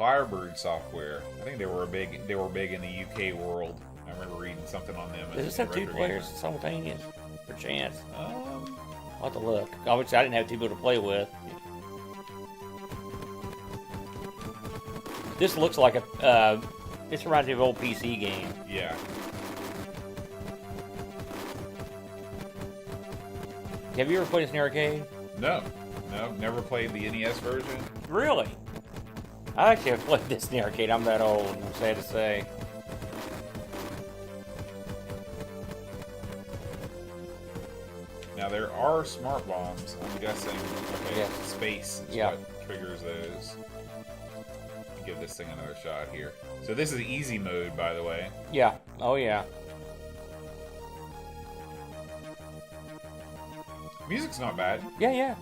Firebird Software. I think they were big in the UK world. I remember reading something on them. Does this have two players simultaneous? Per chance? Um, I'll have to look. Obviously, I didn't have two people to play with. This looks like a. This reminds me of an old PC game. yeah. Have you ever played this in the arcade? No, never played the NES version. Really? I actually have played this in the arcade. I'm that old, I'm sad to say. Now there are smart bombs. I'm guessing. Okay, Yeah. space is Yeah. what triggers those. Give this thing another shot here. So this is easy mode, by the way. Yeah. Oh, yeah. Music's not bad. Yeah, yeah.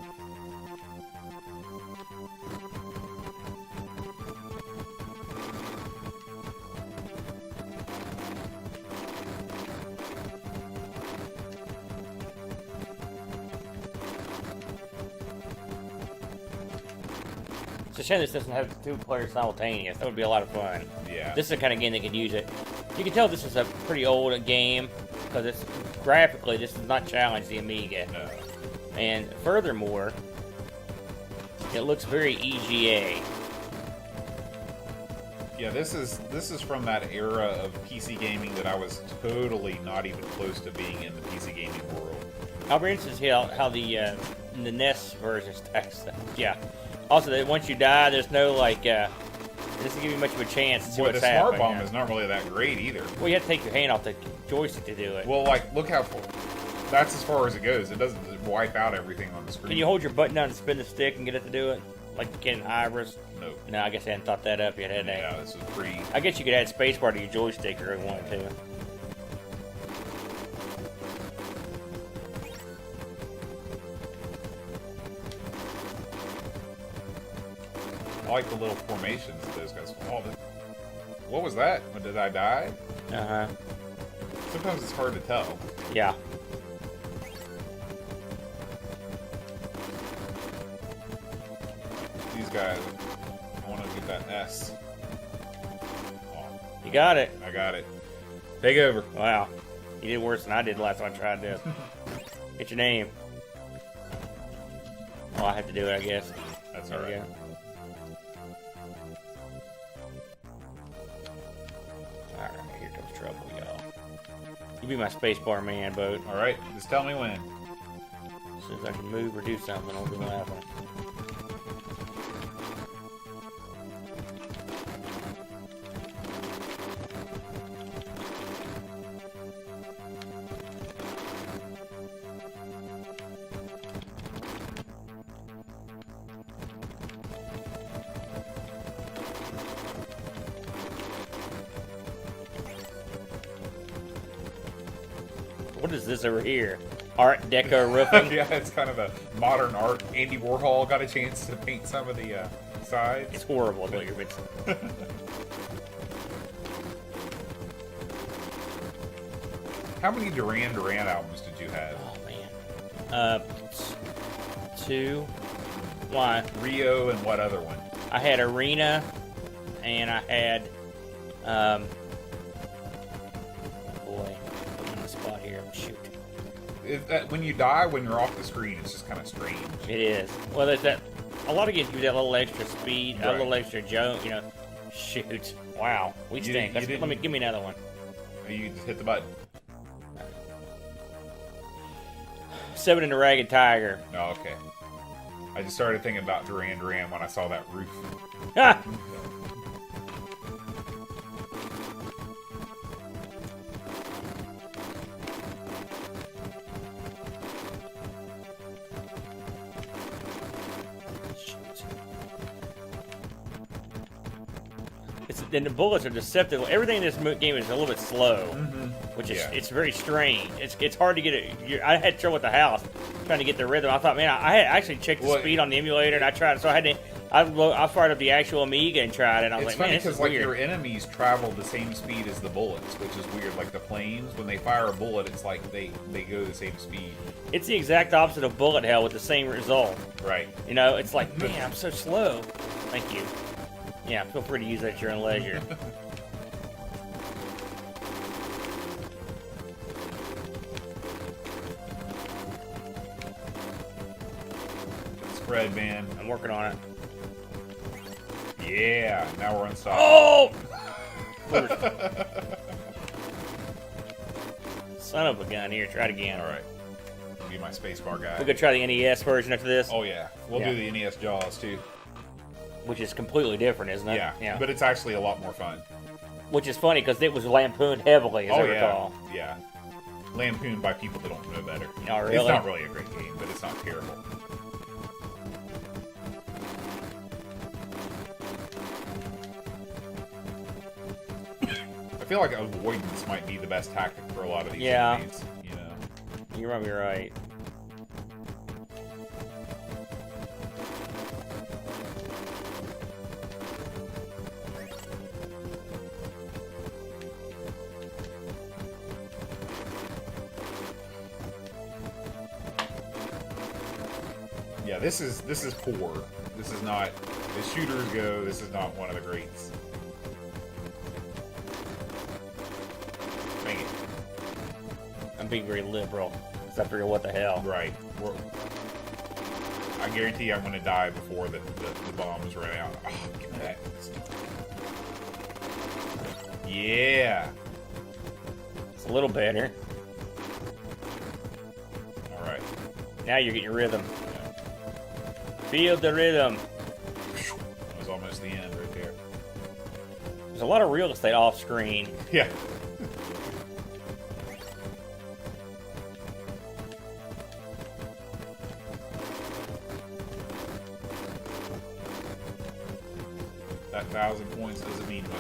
It's a shame this doesn't have two players simultaneous. That would be a lot of fun. Yeah. This is the kind of game that could use it. You can tell this is a pretty old game because it's graphically this does not challenge the Amiga. No. And furthermore, it looks very EGA. Yeah, this is from that era of PC gaming that I was totally not even close to being in the PC gaming world. I'll be interested to see how the NES version stacks up. Yeah. Also, that once you die, there's no like. It doesn't give you much of a chance to see Boy, what's the happening. smart bomb is not really that great either. Well, you have to take your hand off the joystick to do it. Well, like, look how far. That's as far as it goes. It doesn't wipe out everything on the screen. Can you hold your button down and spin the stick and get it to do it? Like you can in Hybris? Nope. No, I guess I hadn't thought that up yet, had they? Yeah, this was pre. I guess you could add spacebar to your joystick if you wanted to. I like the little formations that those guys. Oh, what was that? Did I die? Uh-huh. Sometimes it's hard to tell. Yeah. These guys, I want to get that S. Oh, You got it. I got it. Take over. Wow. You did worse than I did last time I tried this. Get your name. Oh, I have to do it, I guess. That's There we alright. go. Alright, here comes trouble, y'all. You be my spacebar man, boat. Alright, just tell me when. As soon as I can move or do something, I'll be laughing. What is this over here? Art Deco roofing? Yeah, it's kind of a modern art. Andy Warhol got a chance to paint some of the sides. It's horrible, is what you're mixing. How many Duran Duran albums did you have? Oh, man. 2. Why? Rio and what other one? I had Arena, and I had, boy, put me in the spot here. Shoot. When you die, when you're off the screen, it's just kind of strange. It is. Well, there's that. A lot of games give you that little extra speed, a Right. little extra jump. You know, shoot. Wow, we You stink. didn't- Let me give me another one. You just hit the button. 7 in the Ragged Tiger. Oh, okay. I just started thinking about Duran Duran when I saw that roof. Ah! And the bullets are deceptive. Everything in this game is a little bit slow, which is it's very strange. It's hard to get it. I had trouble with the house trying to get the rhythm. I thought, man, I had actually checked the speed on the emulator, and I tried. So I had to. I fired up the actual Amiga and tried it. And I was It's like, funny man, this because is like weird. your enemies travel the same speed as the bullets, which is weird. Like the flames, when they fire a bullet, it's like they go the same speed. It's the exact opposite of bullet hell with the same result. Right. You know, it's like, man, I'm so slow. Thank you. Yeah, feel free to use that at your own leisure. Spread, man. I'm working on it. Yeah, now we're unstoppable. Oh! Son of a gun. Here, try it again. All right. Be my spacebar guy. We're gonna try the NES version after this. Oh yeah, we'll do the NES Jaws too. Which is completely different, isn't it? Yeah. But it's actually a lot more fun. Which is funny because it was lampooned heavily, as I recall. Yeah. Lampooned by people that don't know better. Oh, really? It's not really a great game, but it's not terrible. I feel like avoidance might be the best tactic for a lot of these enemies, you know. You're probably right. Yeah, this is poor. This is not, as shooters go, this is not one of the greats. Dang it. I'm being very liberal. Because I figure, what the hell? Right. I guarantee I'm going to die before the bombs run out. Oh, give me that. Yeah. It's a little better. Alright. Now you're getting your rhythm. Feel the rhythm. That was almost the end right there. There's a lot of real estate off screen. Yeah. That 1,000 points doesn't mean much.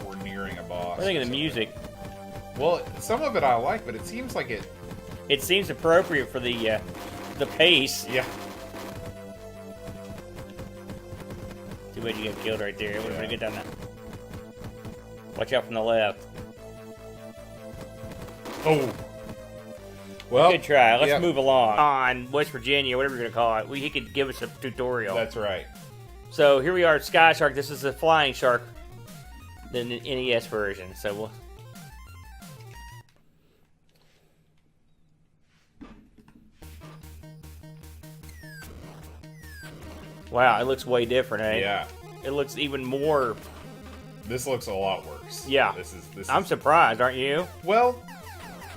We're nearing a boss. I think of the music. Well, some of it I like, but it seems like it... It seems appropriate for the pace. Yeah. Too bad you got killed right there. It would have been a good time now. Watch out from the left. Oh. Well, good try. Let's move along. On West Virginia, whatever you're going to call it. He could give us a tutorial. That's right. So here we are at Sky Shark. This is a flying shark. The NES version. So we'll... Wow, it looks way different, eh? Yeah. It looks even more... This looks a lot worse. Yeah. I'm surprised, aren't you? Well,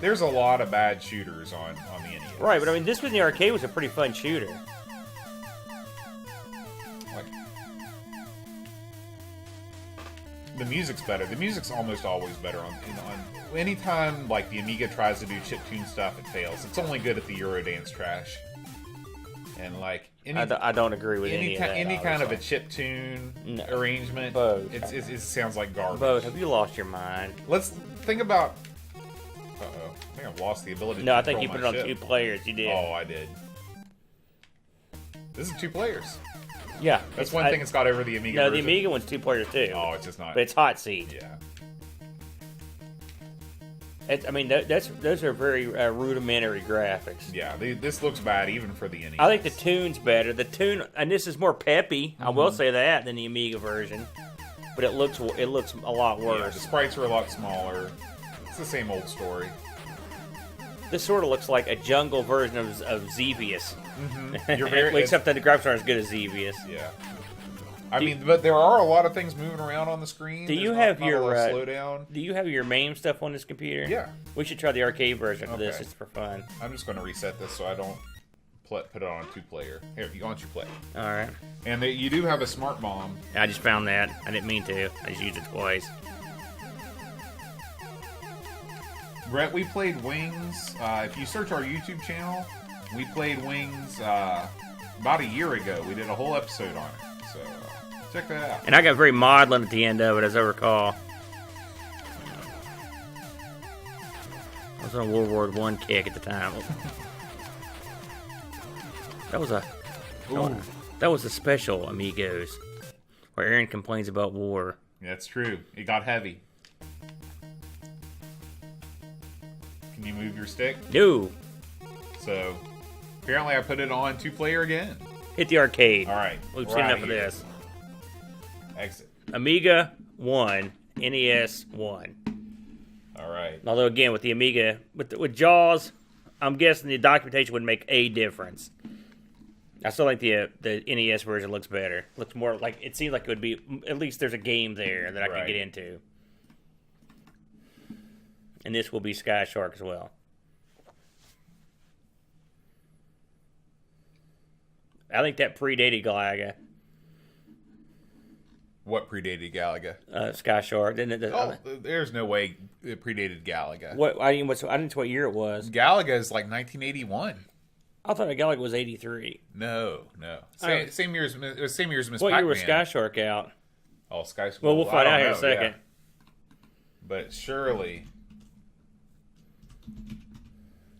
there's a lot of bad shooters on the NES. Right, but I mean, this one in the arcade was a pretty fun shooter. Like, the music's better. The music's almost always better on anytime like the Amiga tries to do chiptune stuff, it fails. It's only good at the Eurodance trash. And like I don't agree with any of that. Any kind of a chiptune arrangement, it sounds like garbage. Both. Have you lost your mind? Let's think about. Uh-oh. I think I've lost the ability to No, I think you control put it my on ship. 2 players. You did. Oh, I did. This is 2 players. Yeah. That's one thing it's got over the Amiga No, version. the Amiga one's 2 players too. Oh, it's just not. But it's hot seat. Yeah. I mean, those are very rudimentary graphics. Yeah, this looks bad even for the NES. I think the tune's better. The tune, and this is more peppy. I will say that than the Amiga version, but it looks a lot worse. Yeah, the sprites are a lot smaller. It's the same old story. This sort of looks like a jungle version of Xevious. You're very, except that the graphics aren't as good as Xevious. Yeah. I mean, but there are a lot of things moving around on the screen. Do you have your slowdown? Do you have your MAME stuff on this computer? Yeah. We should try the arcade version of this. It's for fun. I'm just going to reset this so I don't put it on 2-player. Here, why don't you play? All right. And you do have a smart bomb. I just found that. I didn't mean to. I just used it twice. Brett, we played Wings. If you search our YouTube channel, we played Wings about a year ago. We did a whole episode on it. So check that out. And I got very maudlin at the end of it, as I recall. I was on a World War I kick at the time. That was a special Amigos, where Aaron complains about war. That's true. It got heavy. Can you move your stick? No. So Apparently, I put it on 2-player again. Hit the arcade. All right. We've seen enough of this. Exit. Amiga 1, NES 1. All right. Although, again, with the Amiga, with JAWS, I'm guessing the documentation would make a difference. I still think the NES version looks better. Looks more like, it seems like it would be, at least there's a game there that I can get into. And this will be Sky Shark as well. I think that predated Galaga. What predated Galaga? Sky Shark, didn't it? There's no way it predated Galaga. I didn't know what year it was. Galaga is like 1981. I thought Galaga was 83. No. Same year as Miss Pac-Man. What year was Sky Shark out? Oh, Sky Shark. Well, we'll find out here in a second. Yeah. But surely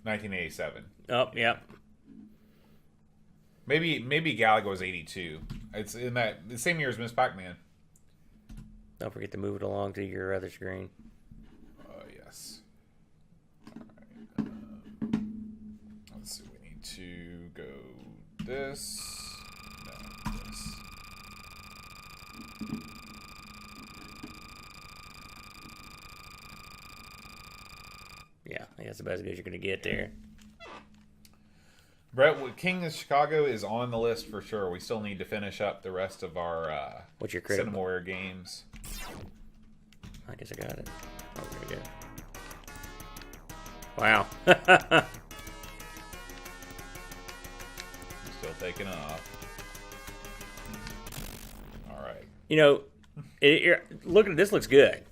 1987. Oh, yep. Maybe Galaga was 82. It's in the same year as Miss Pac-Man. Don't forget to move it along to your other screen. Oh, yes. All right. Let's see. We need to go this. No, this. Yeah, I think that's about as good as you're going to get there. Brett, King of Chicago is on the list for sure. We still need to finish up the rest of our What's your critical? Cinemaware games. I guess I got it. Oh, very good. Wow. Still taking off. All right. You know, looking at this looks good.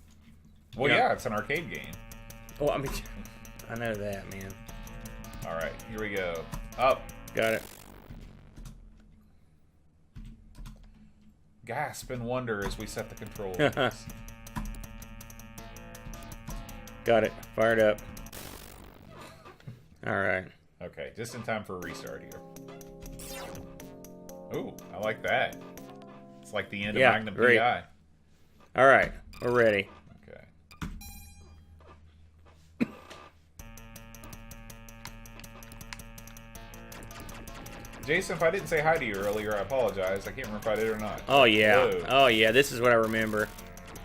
Well, yeah, it's an arcade game. Well, I mean, I know that, man. All right, here we go. Up. Got it. Gasp and wonder as we set the controls. Got it. Fired up. All right. Okay, just in time for a restart here. Ooh, I like that. It's like the end of Magnum great. PI. All right, we're ready. Okay. Jason, if I didn't say hi to you earlier, I apologize. I can't remember if I did or not. Oh, yeah. Whoa. Oh, yeah. This is what I remember.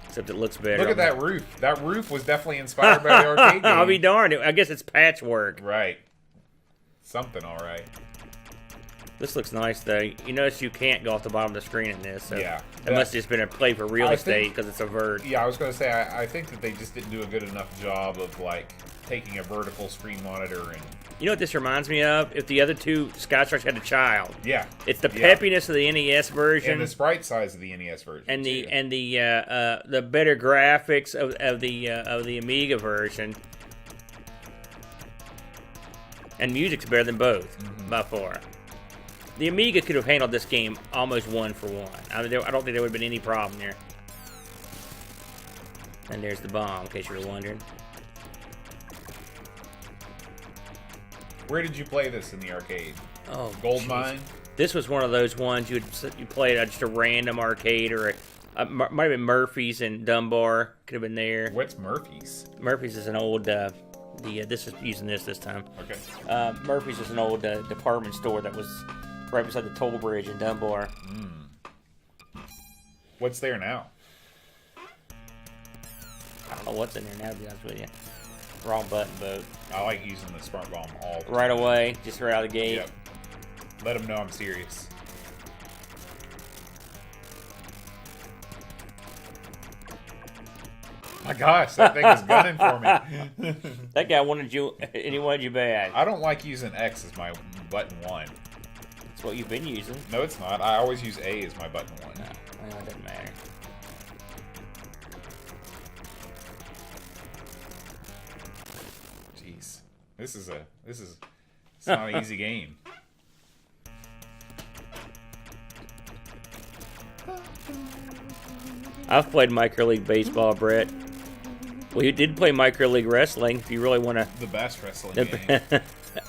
Except it looks better. Look at that roof. That roof was definitely inspired by the arcade game. I'll be darned. I guess it's patchwork. Right. Something all right. This looks nice, though. You notice you can't go off the bottom of the screen in this. So Yeah. It must have just been a play for real estate because it's a vert. Yeah, I was going to say, I think that they just didn't do a good enough job of, like, taking a vertical screen monitor and... You know what this reminds me of? If the other two Sky Sharks had a child. Yeah. It's the peppiness of the NES version. And the sprite size of the NES version. And too. the better graphics of the Amiga version. And music's better than both, by far. The Amiga could have handled this game almost 1 for 1. I don't think there would have been any problem there. And there's the bomb, in case you were wondering. Where did you play this in the arcade? Oh, Goldmine? This was one of those ones you played at just a random arcade, or might have been Murphy's in Dunbar. Could have been there. What's Murphy's? Murphy's is an old. This is using this time. Okay. Murphy's is an old department store that was right beside the toll bridge in Dunbar. What's there now? I don't know what's in there now, to be honest with you. Wrong button, boat. I like using the smart bomb all the time. Right away, just right out of the gate. Yep. Let them know I'm serious. My gosh, that thing is gunning for me. That guy wanted you, and he wanted you bad. I don't like using X as my button 1. That's what you've been using. No, it's not. I always use A as my button 1. No, well, it doesn't matter. Jeez. It's not an easy game. I've played Micro League Baseball, Brett. Well, you did play Micro League Wrestling, if you really want to... The best wrestling game.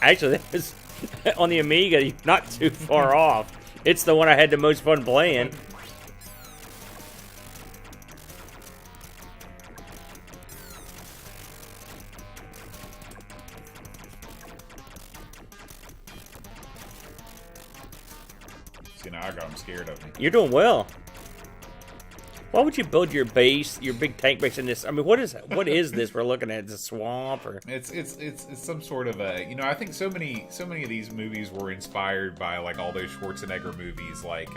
Actually, that was on the Amiga, not too far off. It's the one I had the most fun playing. See, now I got them scared of me. You're doing well. Why would you build your base, your big tank base in this? I mean, what is this we're looking at? Is it a swamp or? It's some sort of a, you know, I think so many of these movies were inspired by like all those Schwarzenegger movies, like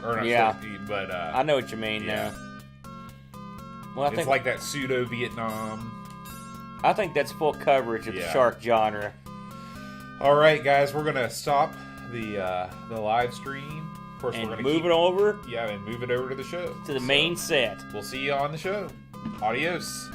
or not Yeah. but I know what you mean yeah. now. Well, It's like that pseudo Vietnam. I think that's full coverage of the Yeah. shark genre. All right, guys, we're gonna stop the live stream. Of course, And we're gonna move it over and move it over to the show. to the main set. We'll see you on the show. Adios.